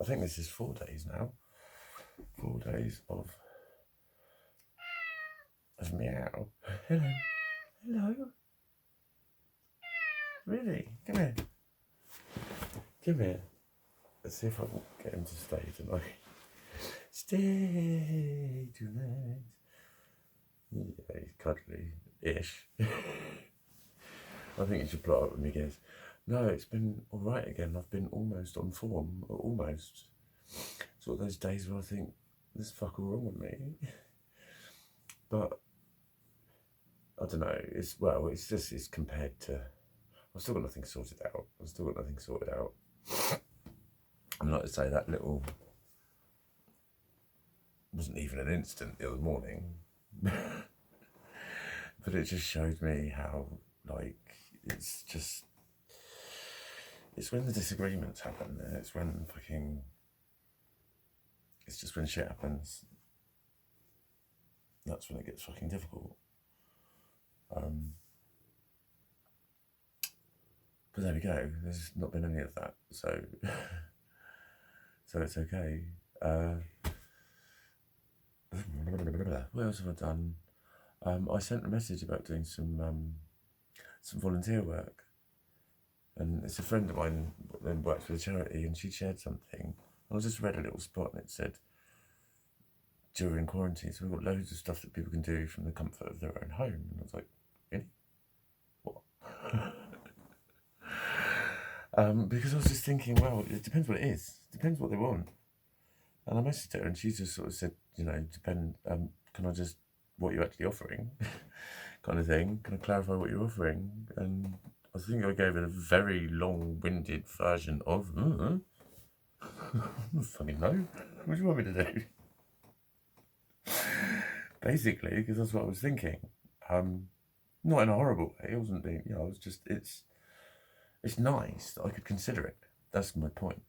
think this is 4 days now. 4 days of meow. Hello. Hello. Really? Come here. Come here. Let's see if I can get him to stay tonight. Stay tonight. Yeah, he's cuddly-ish. I think you should plot up with me, guys. No, it's been alright again. I've been almost on form. Almost. Sort of those days where I think, there's fuck all wrong with me. But, I don't know. It's compared to... I've still got nothing sorted out. And like I say, that little... wasn't even an instant the other morning. But it just showed me how, like, it's when the disagreements happen. It's just when shit happens. That's when it gets fucking difficult. But there we go. There's not been any of that, so it's okay. What else have I done? I sent a message about doing some volunteer work, and it's a friend of mine that works for the charity, and she shared something. I just read a little spot, and it said during quarantine, so we've got loads of stuff that people can do from the comfort of their own home. And I was like, really? What? Because I was just thinking, well, it depends what it is. It depends what they want. And I messaged her, and she just sort of said, can I just, what you're actually offering, kind of thing. Can I clarify what you're offering? And I think I gave it a very long-winded version of, I don't fucking know. What do you want me to do? Basically, because that's what I was thinking. Not in a horrible way. It wasn't being, I was just, it's nice that I could consider it. That's my point.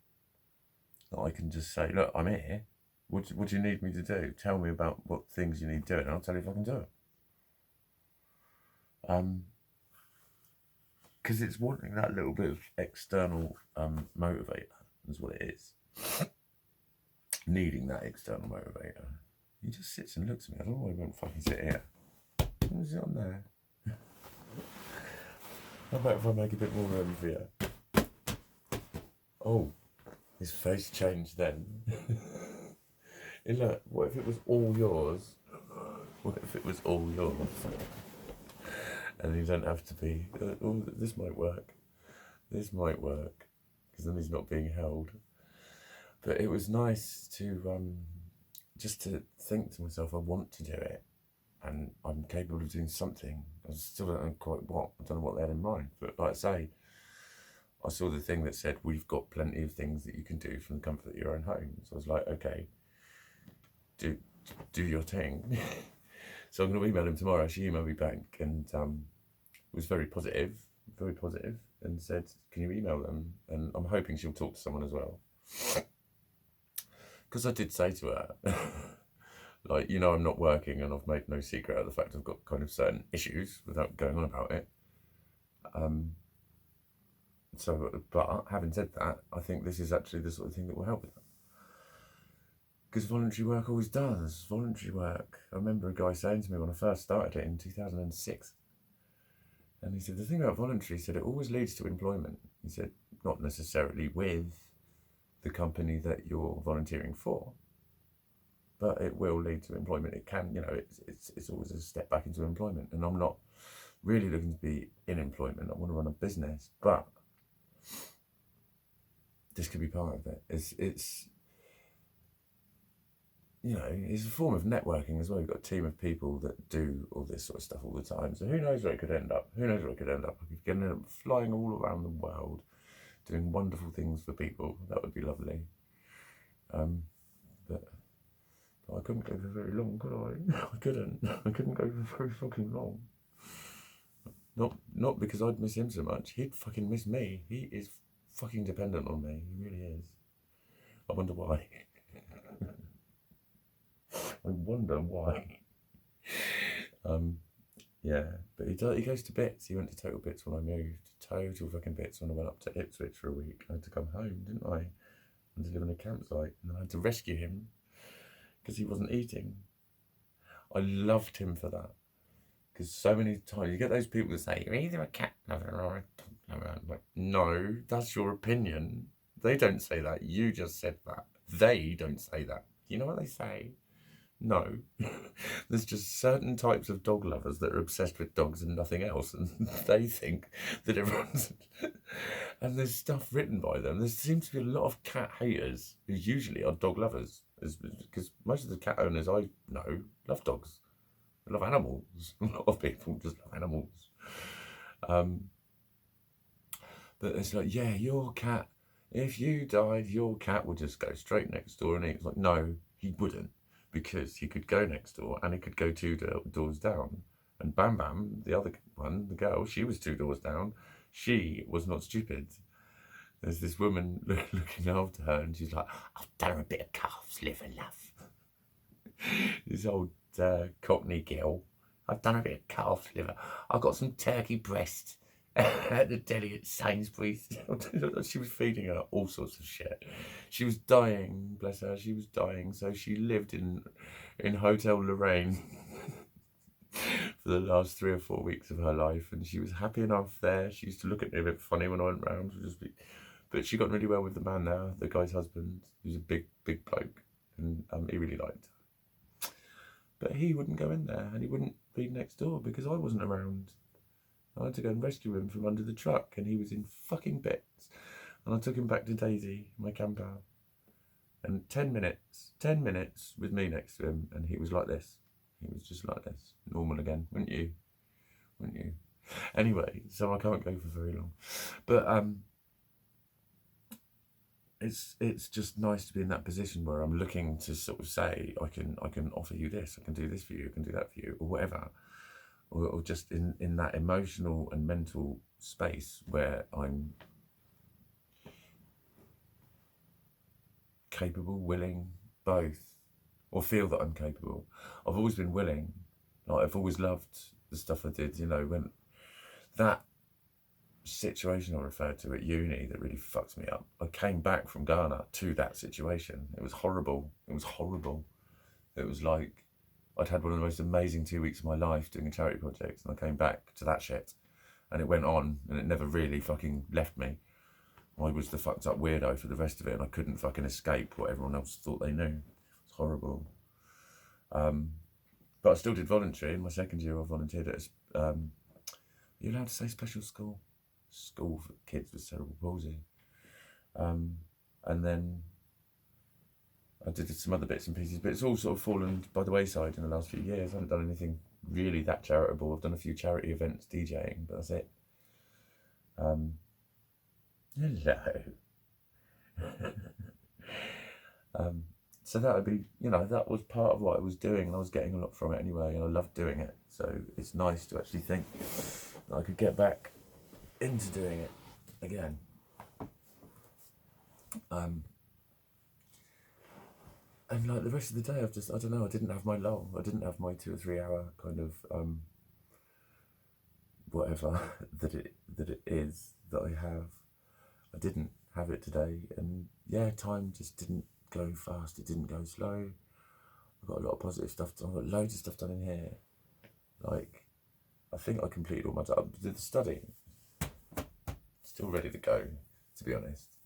That I can just say, look, I'm here. What do you need me to do? Tell me about what things you need doing, and I'll tell you if I can do it. Because it's wanting that little bit of external motivator is what it is. Needing that external motivator. He just sits and looks at me. I don't know why he won't fucking sit here. What is it on there? How about if I make a bit more room for you? Oh, his face changed then. Hey, look, what if it was all yours? What if it was all yours? And you don't have to be, oh, this might work. This might work. Because then he's not being held. But it was nice to, just to think to myself, I want to do it. And I'm capable of doing something. I still don't know quite what. I don't know what they had in mind. But like I say, I saw the thing that said, we've got plenty of things that you can do from the comfort of your own home. So I was like, okay, do your thing. So I'm going to email him tomorrow. She emailed me back and was very positive, and said, can you email them? And I'm hoping she'll talk to someone as well. Because I did say to her, like, I'm not working, and I've made no secret of the fact I've got kind of certain issues without going on about it. But having said that, I think this is actually the sort of thing that will help with that. Because voluntary work always does. Voluntary work. I remember a guy saying to me when I first started it in 2006, and he said, the thing about voluntary, he said, it always leads to employment. He said, not necessarily with the company that you're volunteering for, but it will lead to employment. It can, it's always a step back into employment. And I'm not really looking to be in employment. I want to run a business, but this could be part of it. It's a form of networking as well. You've got a team of people that do all this sort of stuff all the time. So who knows where it could end up? I could end up flying all around the world, doing wonderful things for people. That would be lovely. But I couldn't go for very long, could I? I couldn't go for very fucking long. Not because I'd miss him so much. He'd fucking miss me. He is fucking dependent on me. He really is. I wonder why. I wonder why. Yeah, but he goes to bits. He went to total bits when I moved. Total fucking bits when I went up to Ipswich for a week. I had to come home, didn't I? and to live in a campsite, and I had to rescue him because he wasn't eating. I loved him for that. Because so many times you get those people that say, you're either a cat lover or a dog lover. I'm like, no, that's your opinion. They don't say that. You just said that. They don't say that. You know what they say? No. There's just certain types of dog lovers that are obsessed with dogs and nothing else. And they think that everyone's... And there's stuff written by them. There seems to be a lot of cat haters who usually are dog lovers. Because most of the cat owners I know love dogs. They love animals. A lot of people just love animals. But it's like, yeah, your cat, if you died, your cat would just go straight next door and eat. It's like, no, he wouldn't. Because he could go next door and he could go 2 doors down. And Bam Bam, the other one, the girl, she was 2 doors down. She was not stupid. There's this woman looking after her and she's like, I've done her a bit of calf's liver, love. This old Cockney girl. I've done a bit of calf's liver. I've got some turkey breast at the deli at Sainsbury's. She was feeding her all sorts of shit. She was dying, bless her. She was dying, so she lived in Hotel Lorraine for the last 3 or 4 weeks of her life, and she was happy enough there. She used to look at me a bit funny when I went round. But she got really well with the man there, the guy's husband. He was a big bloke, and he really liked her. But he wouldn't go in there, and he wouldn't feed next door because I wasn't around. I had to go and rescue him from under the truck, and he was in fucking bits. And I took him back to Daisy, my camper. And 10 minutes with me next to him, and he was like this. He was just like this. Normal again, wouldn't you? Wouldn't you? Anyway, so I can't go for very long. But it's just nice to be in that position where I'm looking to sort of say, I can offer you this, I can do this for you, I can do that for you, or whatever. Or just in that emotional and mental space where I'm capable, willing, both, or feel that I'm capable. I've always been willing. Like, I've always loved the stuff I did, when that situation I referred to at uni that really fucked me up. I came back from Ghana to that situation. It was horrible. It was horrible. It was like I'd had one of the most amazing 2 weeks of my life doing a charity project, and I came back to that shit, and it went on, and it never really fucking left me. I was the fucked up weirdo for the rest of it, and I couldn't fucking escape what everyone else thought they knew. It's horrible. But I still did voluntary. In my second year, I volunteered at are you allowed to say special school? School for kids with cerebral palsy. And then I did some other bits and pieces, but it's all sort of fallen by the wayside in the last few years. I haven't done anything really that charitable. I've done a few charity events DJing, but that's it. Hello. So that would be, that was part of what I was doing, and I was getting a lot from it anyway, and I loved doing it. So it's nice to actually think that I could get back into doing it again. And like the rest of the day, I don't know, I didn't have my lull. I didn't have my 2 or 3 hour kind of whatever that it is that I have. I didn't have it today, and yeah, time just didn't go fast. It didn't go slow. I got a lot of positive stuff done. I got loads of stuff done in here. Like, I think I completed all my time. I did the study. Still ready to go, to be honest.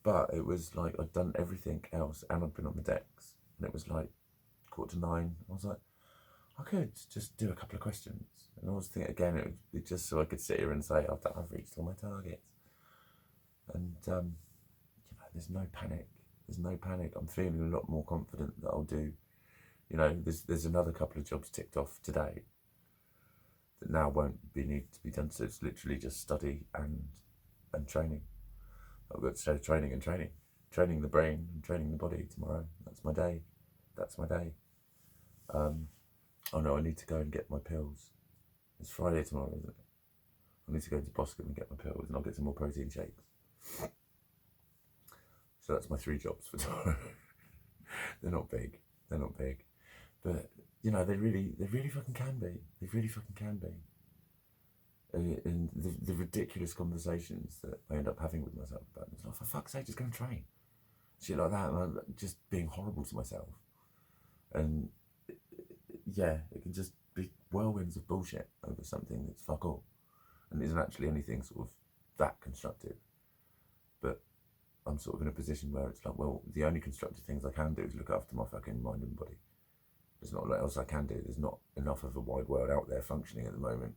But it was like I'd done everything else, and I'd been on the decks, and it was like 9:15. I was like, I could just do a couple of questions, and I was thinking again, it would be just so I could sit here and say I've reached all my targets, and there's no panic. There's no panic. I'm feeling a lot more confident that I'll do. There's another couple of jobs ticked off today that now won't need to be done. So it's literally just study and training. I've got to say training the brain and training the body tomorrow. That's my day. Oh no, I need to go and get my pills. It's Friday tomorrow, isn't it? I need to go to Boscombe and get my pills, and I'll get some more protein shakes. So that's my 3 jobs for tomorrow. They're not big, but they really fucking can be. They really fucking can be. in the ridiculous conversations that I end up having with myself about it. It's like, for fuck's sake, just go and train. Shit like that. And I'm just being horrible to myself. And yeah, it can just be whirlwinds of bullshit over something that's fuck all. And isn't actually anything sort of that constructive. But I'm sort of in a position where it's like, well, the only constructive things I can do is look after my fucking mind and body. There's not a lot else I can do. There's not enough of a wide world out there functioning at the moment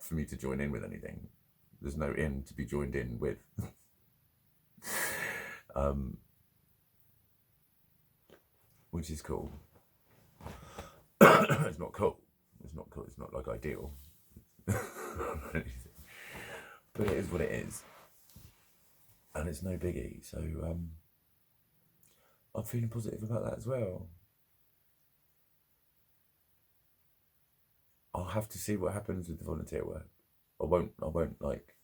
for me to join in with anything. There's no in to be joined in with. Which is cool. It's not cool. It's not cool. It's not like ideal. But it is what it is. And it's no biggie. So I'm feeling positive about that as well. I'll have to see what happens with the volunteer work. I won't like,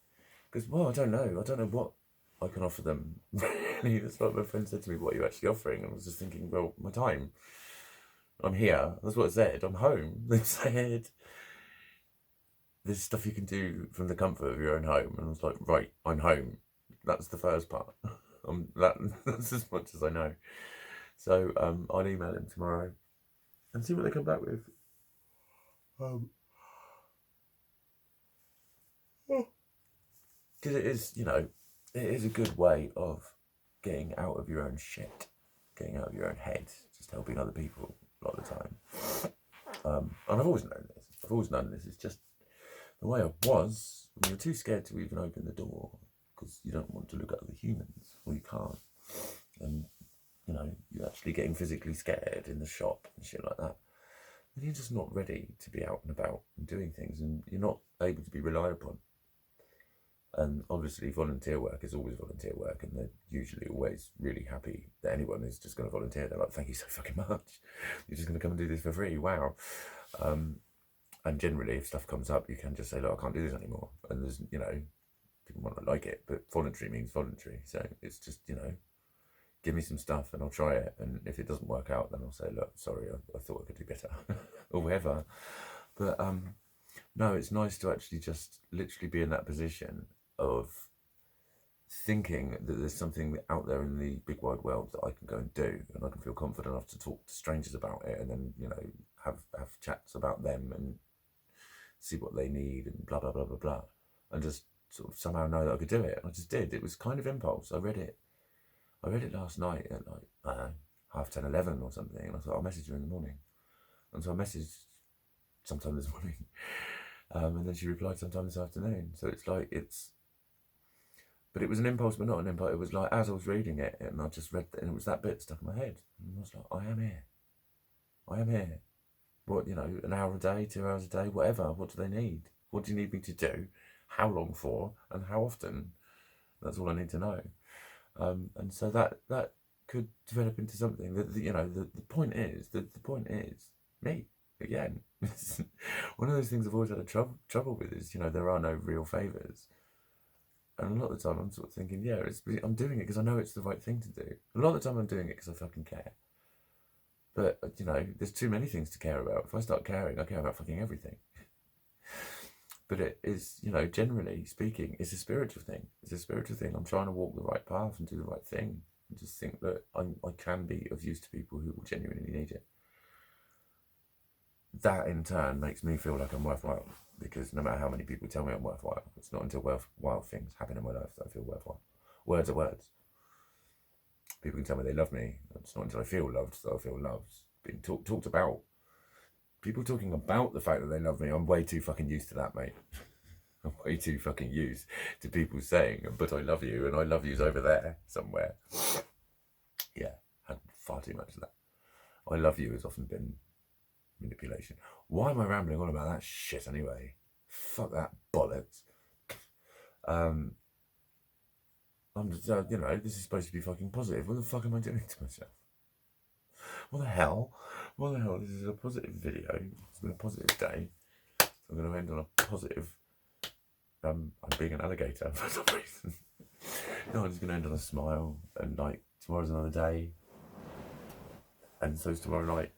because, well, I don't know what I can offer them. Really, that's what my friend said to me, what are you actually offering? And I was just thinking, well, my time. I'm here. That's what I said. I'm home. They said, there's stuff you can do from the comfort of your own home. And I was like, right, I'm home. That's the first part. That's as much as I know. So I'll email him tomorrow and see what they come back with. Because it is, it is a good way of getting out of your own shit, getting out of your own head, just helping other people a lot of the time. And I've always known this. It's just the way I was when you're too scared to even open the door because you don't want to look at other humans, or you can't. And, you're actually getting physically scared in the shop and shit like that. And you're just not ready to be out and about and doing things, and you're not able to be relied upon. And obviously volunteer work is always volunteer work, and they're usually always really happy that anyone is just going to volunteer. They're like, thank you so fucking much. You're just going to come and do this for free. Wow. And generally, if stuff comes up, you can just say, look, I can't do this anymore. And there's, people might not like it, but voluntary means voluntary. So it's just, give me some stuff and I'll try it. And if it doesn't work out, then I'll say, look, sorry, I thought I could do better or whatever. But no, it's nice to actually just literally be in that position of thinking that there's something out there in the big wide world that I can go and do, and I can feel confident enough to talk to strangers about it, and then have chats about them and see what they need and blah blah blah blah blah, and just sort of somehow know that I could do it. And I just did. It was kind of impulse. I read it last night at like, I don't know, 10:30, 11 or something, and I thought I'll message her in the morning. And so I messaged sometime this morning, and then she replied sometime this afternoon. So it's like, but it was an impulse, but not an impulse. It was like, as I was reading it, and I just read it, and it was that bit stuck in my head. And I was like, I am here. What, an hour a day, 2 hours a day, whatever. What do they need? What do you need me to do? How long for? And how often? That's all I need to know. And so that could develop into something. The point is me again. One of those things I've always had trouble with is, there are no real favours. And a lot of the time I'm sort of thinking, yeah, I'm doing it because I know it's the right thing to do. A lot of the time I'm doing it because I fucking care. But, there's too many things to care about. If I start caring, I care about fucking everything. But it is, generally speaking, it's a spiritual thing. It's a spiritual thing. I'm trying to walk the right path and do the right thing. And just think that I can be of use to people who will genuinely need it. That, in turn, makes me feel like I'm worthwhile. Because no matter how many people tell me I'm worthwhile, it's not until worthwhile things happen in my life that I feel worthwhile. Words are words. People can tell me they love me. It's not until I feel loved that I feel loved. Being talked about. People talking about the fact that they love me, I'm way too fucking used to that, mate. I'm way too fucking used to people saying, but I love you, and I love you's over there somewhere. Yeah, had far too much of that. I love you has often been manipulation. Why am I rambling on about that shit anyway? Fuck that bollocks. I'm just, this is supposed to be fucking positive. What the fuck am I doing to myself? What the hell? This is a positive video. It's been a positive day. I'm going to end on a positive. I'm being an alligator for some reason. No, I'm just going to end on a smile. And tomorrow's another day. And so's tomorrow night.